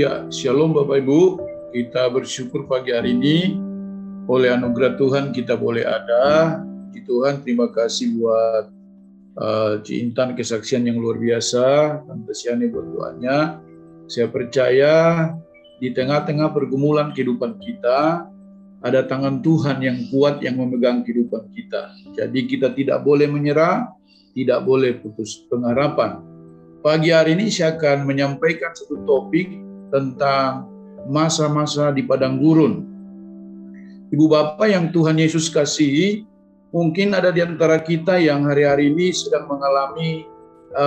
Ya, shalom Bapak Ibu. Kita bersyukur pagi hari ini oleh anugerah Tuhan kita boleh ada. Puji Tuhan, terima kasih buat Ci Intan kesaksian yang luar biasa, Tante Siani buat doanya. Saya percaya di tengah-tengah pergumulan kehidupan kita ada tangan Tuhan yang kuat yang memegang kehidupan kita. Jadi kita tidak boleh menyerah, tidak boleh putus pengharapan. Pagi hari ini saya akan menyampaikan satu topik tentang masa-masa di padang gurun. Ibu Bapak yang Tuhan Yesus kasihi, mungkin ada di antara kita yang hari-hari ini sedang mengalami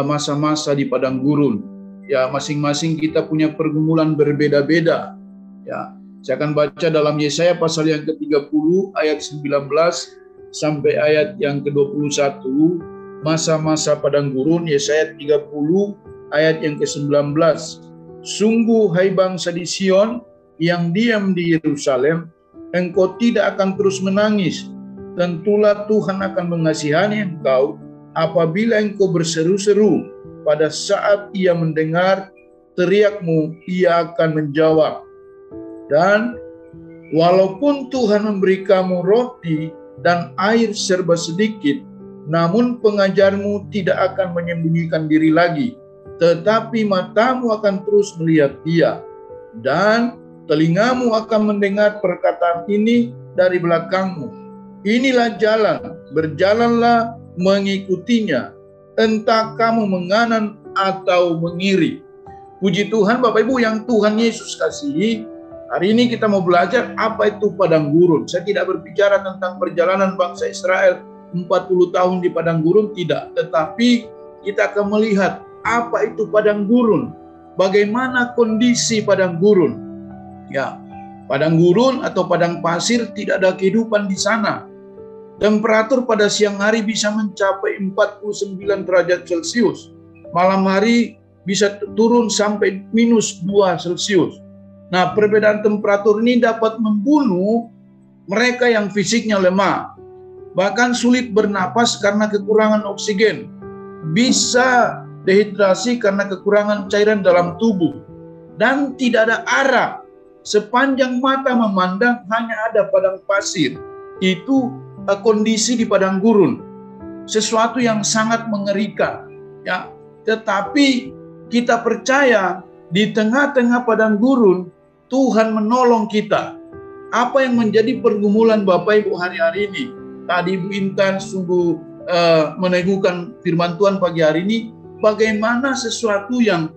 masa-masa di padang gurun. Ya, masing-masing kita punya pergumulan berbeda-beda. Ya, saya akan baca dalam Yesaya pasal yang ke-30 ayat 19 sampai ayat yang ke-21, masa-masa padang gurun, Yesaya 30 ayat yang ke-19. Sungguh hai bangsa di Sion yang diam di Yerusalem, engkau tidak akan terus menangis. Tentulah Tuhan akan mengasihani engkau apabila engkau berseru-seru. Pada saat ia mendengar teriakmu, ia akan menjawab. Dan walaupun Tuhan memberi kamu roti dan air serba sedikit, namun pengajarmu tidak akan menyembunyikan diri lagi. Tetapi matamu akan terus melihat Dia, dan telingamu akan mendengar perkataan ini dari belakangmu. Inilah jalan, berjalanlah mengikutinya, entah kamu menganan atau mengiri. Puji Tuhan Bapak Ibu yang Tuhan Yesus kasihi, hari ini kita mau belajar apa itu padang gurun. Saya tidak berbicara tentang perjalanan bangsa Israel 40 tahun di padang gurun, tidak. Tetapi kita akan melihat apa itu padang gurun, bagaimana kondisi padang gurun. Ya, padang gurun atau padang pasir tidak ada kehidupan di sana. Temperatur pada siang hari bisa mencapai 49 derajat Celcius. Malam hari bisa turun sampai -2 Celcius. Nah, perbedaan temperatur ini dapat membunuh mereka yang fisiknya lemah, bahkan sulit bernapas karena kekurangan oksigen, bisa dehidrasi karena kekurangan cairan dalam tubuh, dan tidak ada arah. Sepanjang mata memandang hanya ada padang pasir. Itu kondisi di padang gurun, sesuatu yang sangat mengerikan. Ya, tetapi kita percaya di tengah-tengah padang gurun Tuhan menolong kita. Apa yang menjadi pergumulan Bapak Ibu hari-hari ini? Tadi Ibu Intan sungguh meneguhkan firman Tuhan pagi hari ini. Bagaimana sesuatu yang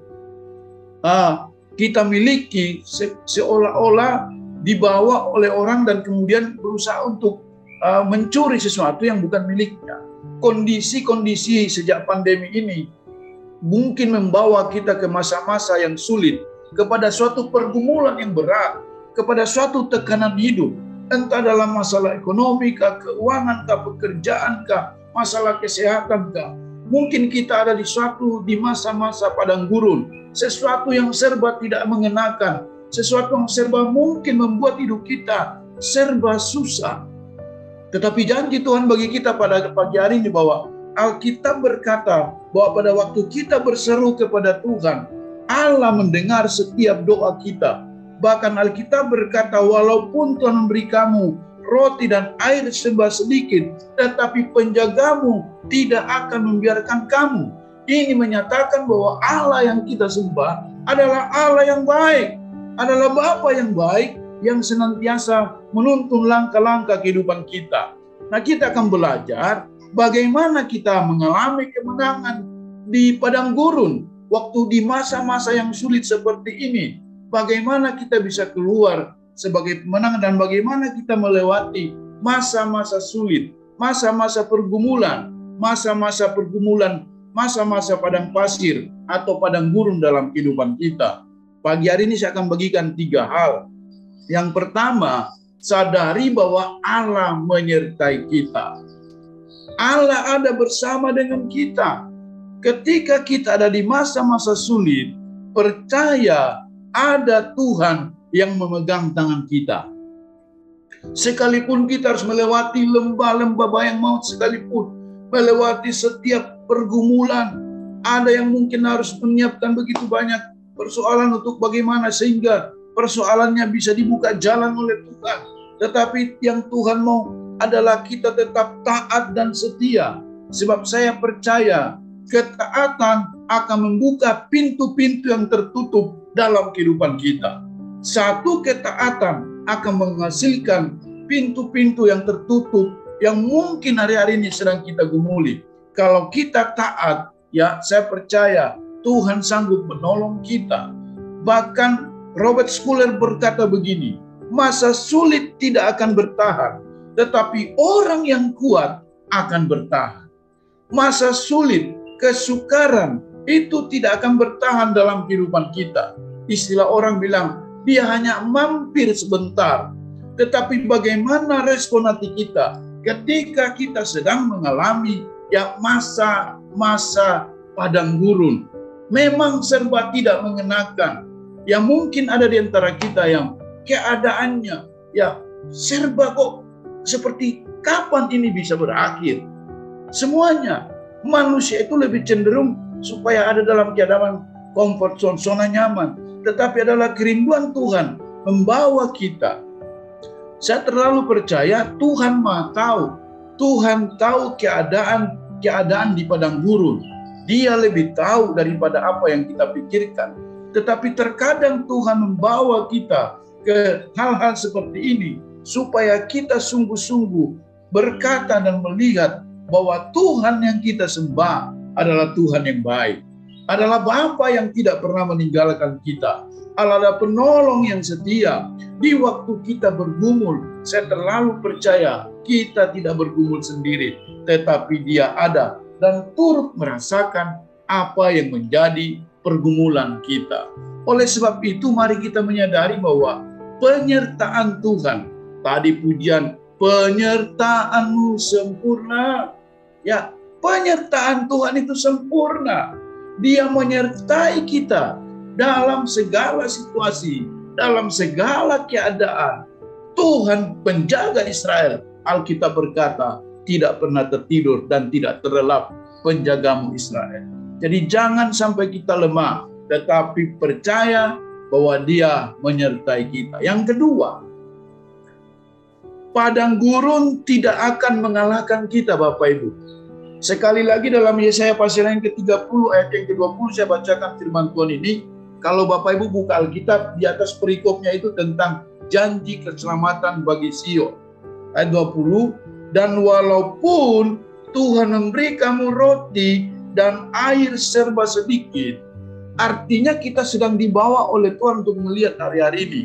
kita miliki seolah-olah dibawa oleh orang dan kemudian berusaha untuk mencuri sesuatu yang bukan miliknya. Kondisi-kondisi sejak pandemi ini mungkin membawa kita ke masa-masa yang sulit, kepada suatu pergumulan yang berat, kepada suatu tekanan hidup, entah dalam masalah ekonomi kah, keuangan kah, pekerjaan kah, masalah kesehatan kah. Mungkin kita ada di masa-masa padang gurun, sesuatu yang serba tidak mengenakan, sesuatu yang serba mungkin membuat hidup kita serba susah. Tetapi janji Tuhan bagi kita pada pagi hari ini bahwa Alkitab berkata bahwa pada waktu kita berseru kepada Tuhan, Allah mendengar setiap doa kita. Bahkan Alkitab berkata, walaupun Tuhan memberi kamu roti dan air serba sedikit, tetapi penjagamu tidak akan membiarkan kamu. Ini menyatakan bahwa Allah yang kita sembah adalah Allah yang baik, adalah Bapa yang baik, yang senantiasa menuntun langkah-langkah kehidupan kita. Nah, kita akan belajar bagaimana kita mengalami kemenangan di padang gurun, waktu di masa-masa yang sulit seperti ini. Bagaimana kita bisa keluar sebagai pemenang dan bagaimana kita melewati masa-masa sulit, masa-masa pergumulan, masa-masa padang pasir atau padang gurun dalam kehidupan kita. Pagi hari ini saya akan bagikan 3 hal. Yang pertama, sadari bahwa Allah menyertai kita. Allah ada bersama dengan kita. Ketika kita ada di masa-masa sulit, percaya ada Tuhan yang memegang tangan kita. Sekalipun kita harus melewati lembah-lembah bayang maut sekalipun, melewati setiap pergumulan, ada yang mungkin harus menyiapkan begitu banyak persoalan untuk bagaimana sehingga persoalannya bisa dibuka jalan oleh Tuhan. Tetapi yang Tuhan mau adalah kita tetap taat dan setia. Sebab saya percaya ketaatan akan membuka pintu-pintu yang tertutup dalam kehidupan kita. Satu ketaatan akan menghasilkan pintu-pintu yang tertutup yang mungkin hari-hari ini sedang kita gumuli. Kalau kita taat, ya saya percaya Tuhan sanggup menolong kita. Bahkan Robert Schuller berkata begini, masa sulit tidak akan bertahan, tetapi orang yang kuat akan bertahan. Masa sulit, kesukaran, itu tidak akan bertahan dalam kehidupan kita. Istilah orang bilang, dia hanya mampir sebentar. Tetapi bagaimana respon hati kita ketika kita sedang mengalami masa padang gurun? Memang serba tidak mengenakan. Ya mungkin ada di antara kita yang keadaannya serba kok seperti kapan ini bisa berakhir. Semuanya manusia itu lebih cenderung supaya ada dalam keadaan comfort zone, zona nyaman. Tetapi adalah kerinduan Tuhan membawa kita. Saya terlalu percaya Tuhan Maha tahu. Tuhan tahu keadaan di padang gurun. Dia lebih tahu daripada apa yang kita pikirkan. Tetapi terkadang Tuhan membawa kita ke hal-hal seperti ini supaya kita sungguh-sungguh berkata dan melihat bahwa Tuhan yang kita sembah adalah Tuhan yang baik. Adalah Bapa yang tidak pernah meninggalkan kita. Adalah penolong yang setia. Di waktu kita bergumul, saya terlalu percaya kita tidak bergumul sendiri. Tetapi Dia ada dan turut merasakan apa yang menjadi pergumulan kita. Oleh sebab itu mari kita menyadari bahwa penyertaan Tuhan, tadi pujian, penyertaan-Mu sempurna. Ya, penyertaan Tuhan itu sempurna. Dia menyertai kita dalam segala situasi, dalam segala keadaan. Tuhan penjaga Israel, Alkitab berkata, tidak pernah tertidur dan tidak terlelap penjagamu Israel. Jadi jangan sampai kita lemah, tetapi percaya bahwa Dia menyertai kita. Yang kedua, padang gurun tidak akan mengalahkan kita, Bapak Ibu. Sekali lagi dalam Yesaya pasal yang ke-30 ayat yang ke-20 saya bacakan firman Tuhan ini. Kalau Bapak Ibu buka Alkitab, di atas perikopnya itu tentang janji keselamatan bagi Sion. Ayat 20, dan walaupun Tuhan memberi kamu roti dan air serba sedikit, artinya kita sedang dibawa oleh Tuhan untuk melihat hari-hari ini.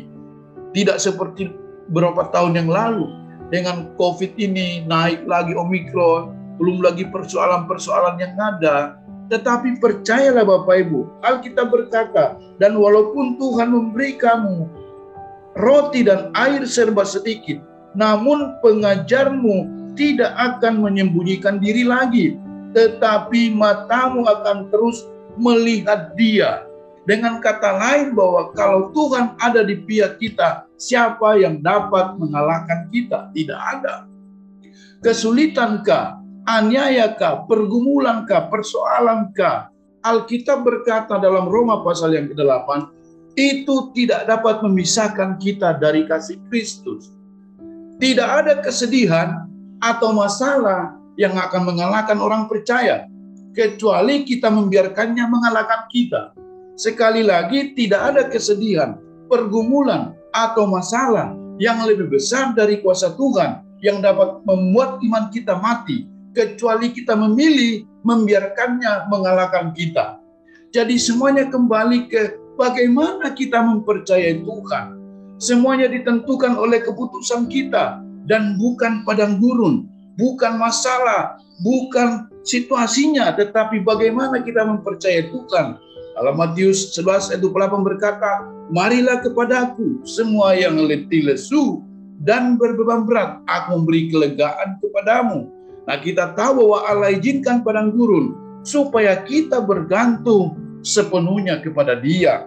Tidak seperti beberapa tahun yang lalu, dengan COVID ini naik lagi Omikron, belum lagi persoalan-persoalan yang ada. Tetapi percayalah Bapak Ibu, Alkitab berkata, dan walaupun Tuhan memberi kamu roti dan air serba sedikit, namun pengajarmu tidak akan menyembunyikan diri lagi, tetapi matamu akan terus melihat Dia. Dengan kata lain bahwa kalau Tuhan ada di pihak kita, siapa yang dapat mengalahkan kita? Tidak ada. Kesulitankah, aniayakah, pergumulankah, persoalankah? Alkitab berkata dalam Roma pasal yang ke-8, itu tidak dapat memisahkan kita dari kasih Kristus. Tidak ada kesedihan atau masalah yang akan mengalahkan orang percaya, kecuali kita membiarkannya mengalahkan kita. Sekali lagi, tidak ada kesedihan, pergumulan, atau masalah yang lebih besar dari kuasa Tuhan yang dapat membuat iman kita mati, kecuali kita memilih membiarkannya mengalahkan kita. Jadi semuanya kembali ke bagaimana kita mempercayai Tuhan. Semuanya ditentukan oleh keputusan kita dan bukan padang gurun, bukan masalah, bukan situasinya, tetapi bagaimana kita mempercayai Tuhan. Dalam Matius 11 ayat 28 berkata, marilah kepadaku semua yang letih lesu dan berbeban berat, aku memberi kelegaan kepadamu. Nah, kita tahu bahwa Allah izinkan padang gurun supaya kita bergantung sepenuhnya kepada Dia.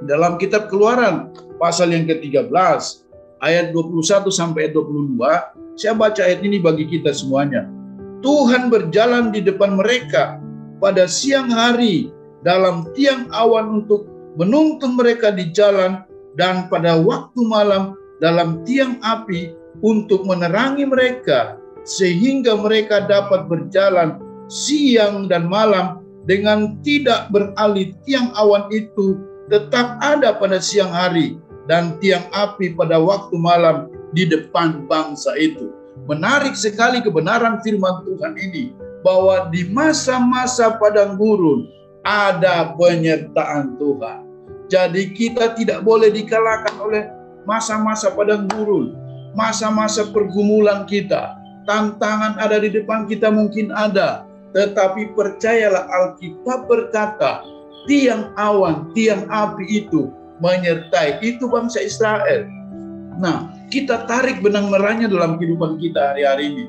Dalam kitab Keluaran pasal yang ke-13 ayat 21 sampai 22, saya baca ayat ini bagi kita semuanya. Tuhan berjalan di depan mereka pada siang hari dalam tiang awan untuk menuntun mereka di jalan, dan pada waktu malam dalam tiang api untuk menerangi mereka, sehingga mereka dapat berjalan siang dan malam dengan tidak beralih. Tiang awan itu tetap ada pada siang hari dan tiang api pada waktu malam di depan bangsa itu. Menarik sekali kebenaran firman Tuhan ini, bahwa di masa-masa padang gurun ada penyertaan Tuhan. Jadi kita tidak boleh dikalahkan oleh masa-masa padang gurun, masa-masa pergumulan kita. Tantangan ada di depan kita, mungkin ada, tetapi percayalah, Alkitab berkata, tiang awan, tiang api itu menyertai itu bangsa Israel. Nah, kita tarik benang merahnya dalam kehidupan kita hari-hari ini.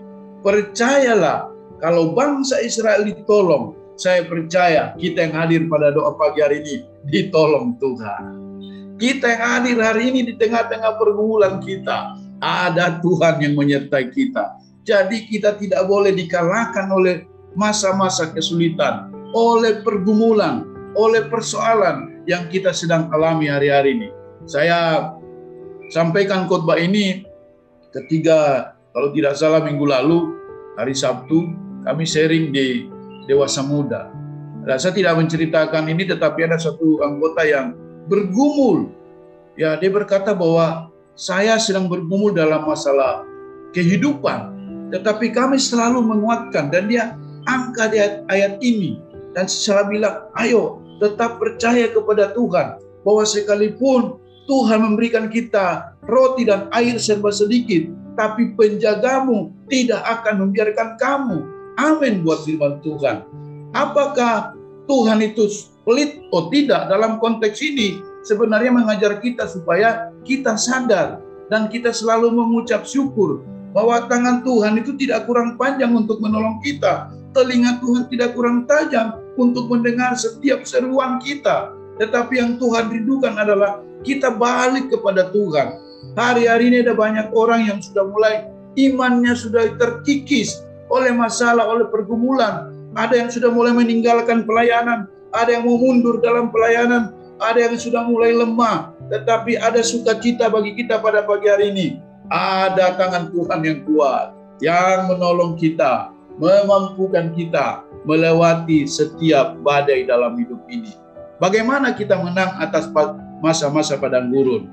Percayalah, kalau bangsa Israel ditolong, saya percaya kita yang hadir pada doa pagi hari ini ditolong Tuhan. Kita yang hadir hari ini di tengah-tengah pergumulan kita, ada Tuhan yang menyertai kita. Jadi kita tidak boleh dikalahkan oleh masa-masa kesulitan, oleh pergumulan, oleh persoalan yang kita sedang alami hari-hari ini. Saya sampaikan khotbah ini ketika, kalau tidak salah minggu lalu, hari Sabtu, kami sharing di Dewasa Muda. Dan saya tidak menceritakan ini, tetapi ada satu anggota yang bergumul. Ya, dia berkata bahwa saya sedang bergumul dalam masalah kehidupan, tetapi kami selalu menguatkan, dan dia angkat ayat ini. Dan saya bilang, ayo tetap percaya kepada Tuhan, bahwa sekalipun Tuhan memberikan kita roti dan air serba sedikit, tapi penjagamu tidak akan membiarkan kamu. Amin buat firman Tuhan. Apakah Tuhan itu pelit? Oh tidak, dalam konteks ini sebenarnya mengajar kita supaya kita sadar dan kita selalu mengucap syukur bahwa tangan Tuhan itu tidak kurang panjang untuk menolong kita. Telinga Tuhan tidak kurang tajam untuk mendengar setiap seruan kita. Tetapi yang Tuhan rindukan adalah kita balik kepada Tuhan. Hari-hari ini ada banyak orang yang sudah mulai imannya sudah terkikis oleh masalah, oleh pergumulan. Ada yang sudah mulai meninggalkan pelayanan, ada yang mau mundur dalam pelayanan, ada yang sudah mulai lemah. Tetapi ada sukacita bagi kita pada pagi hari ini. Ada tangan Tuhan yang kuat, yang menolong kita, memampukan kita melewati setiap badai dalam hidup ini. Bagaimana kita menang atas masa-masa padang gurun?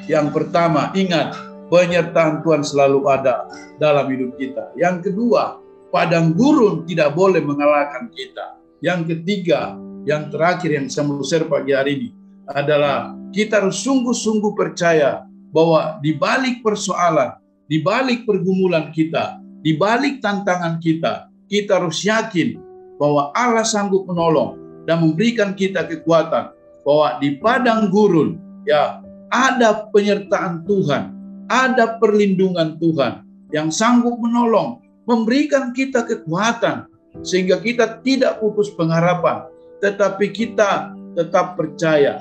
Yang pertama, ingat, penyertaan Tuhan selalu ada dalam hidup kita. Yang kedua, padang gurun tidak boleh mengalahkan kita. Yang ketiga, yang terakhir yang saya mau share pagi hari ini adalah kita harus sungguh-sungguh percaya bahwa di balik persoalan, di balik pergumulan kita, di balik tantangan kita, kita harus yakin bahwa Allah sanggup menolong dan memberikan kita kekuatan, bahwa di padang gurun ya ada penyertaan Tuhan, ada perlindungan Tuhan yang sanggup menolong, memberikan kita kekuatan sehingga kita tidak putus pengharapan, tetapi kita tetap percaya.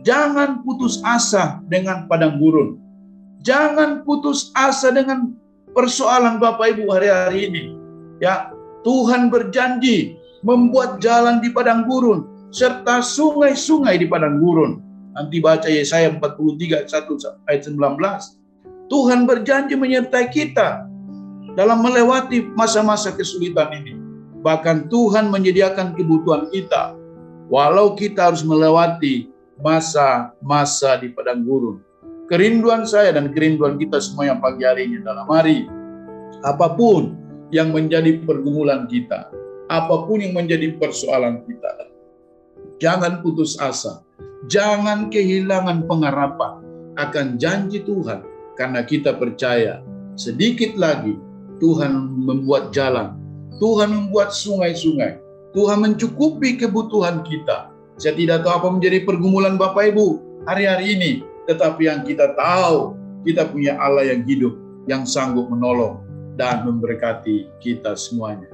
Jangan putus asa dengan padang gurun. Jangan putus asa dengan persoalan Bapak Ibu hari-hari ini. Ya, Tuhan berjanji membuat jalan di padang gurun serta sungai-sungai di padang gurun. Nanti baca Yesaya 43 ayat 19. Tuhan berjanji menyertai kita dalam melewati masa-masa kesulitan ini. Bahkan Tuhan menyediakan kebutuhan kita walau kita harus melewati masa-masa di padang gurun. Kerinduan saya dan kerinduan kita semua yang pagi hari ini dalam hari, apapun yang menjadi pergumulan kita, apapun yang menjadi persoalan kita, jangan putus asa, jangan kehilangan pengharapan akan janji Tuhan, karena kita percaya sedikit lagi Tuhan membuat jalan, Tuhan membuat sungai-sungai, Tuhan mencukupi kebutuhan kita. Saya tidak tahu apa menjadi pergumulan Bapak Ibu hari-hari ini, tetapi yang kita tahu, kita punya Allah yang hidup, yang sanggup menolong dan memberkati kita semuanya.